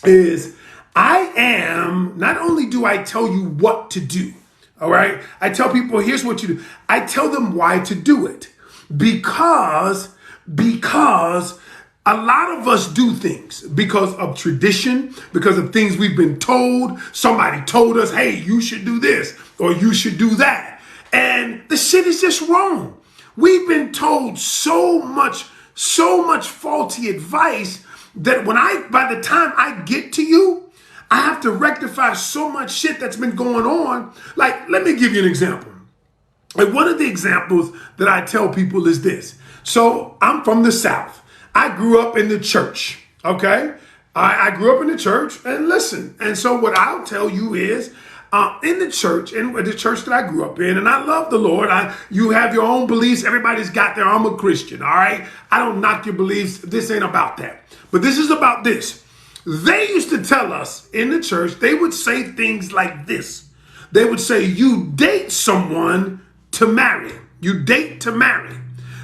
is not only do I tell you what to do, all right? I tell people, here's what you do. I tell them why to do it. Because a lot of us do things because of tradition, because of things we've been told. Somebody told us, hey, you should do this or you should do that. And the shit is just wrong. We've been told so much faulty advice that by the time I get to you, I have to rectify so much shit that's been going on. Like, let me give you an example. And one of the examples that I tell people is this. So I'm from the South. I grew up in the church, okay? I grew up in the church, and listen. And so what I'll tell you is, in the church that I grew up in, and I love the Lord. You have your own beliefs. Everybody's got their, I'm a Christian, all right? I don't knock your beliefs. This ain't about that. But this is about this. They used to tell us in the church, they would say things like this. They would say, you date someone to marry. You date to marry.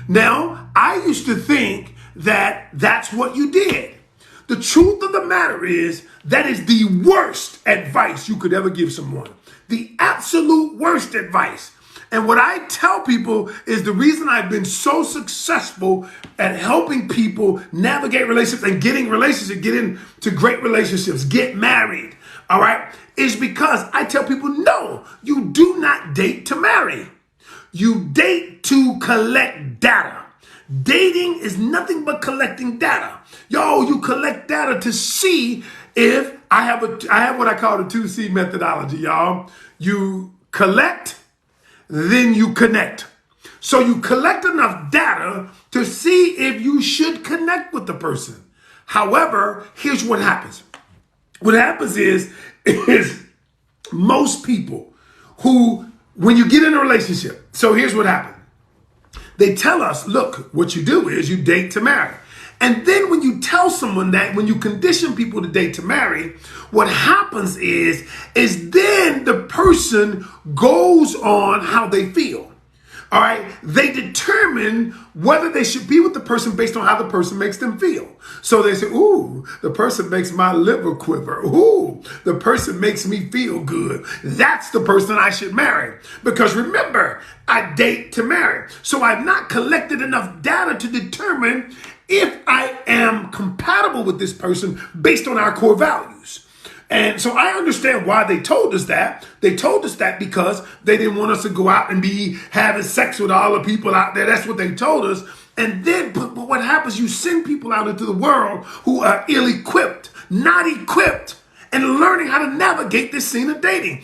Now, I used to think that that's what you did. The truth of the matter is that is the worst advice you could ever give someone. The absolute worst advice. And what I tell people is the reason I've been so successful at helping people navigate relationships and get into great relationships, get married, all right, is because I tell people, no, you do not date to marry. You date to collect data. Dating is nothing but collecting data. Yo, you collect data to see if I have what I call the 2C methodology, y'all. You collect, then you connect. So you collect enough data to see if you should connect with the person. However, here's what happens. What happens is most people who, when you get in a relationship, so here's what happens. They tell us, look, what you do is you date to marry. And then when you tell someone that, when you condition people to date to marry, what happens is then the person goes on how they feel. All right. They determine whether they should be with the person based on how the person makes them feel. So they say, ooh, the person makes my liver quiver. Ooh, the person makes me feel good. That's the person I should marry. Because remember, I date to marry. So I've not collected enough data to determine if I am compatible with this person based on our core values. And so I understand why they told us that. They told us that because they didn't want us to go out and be having sex with all the people out there. That's what they told us. And then, but what happens, you send people out into the world who are ill-equipped, not equipped, and learning how to navigate this scene of dating.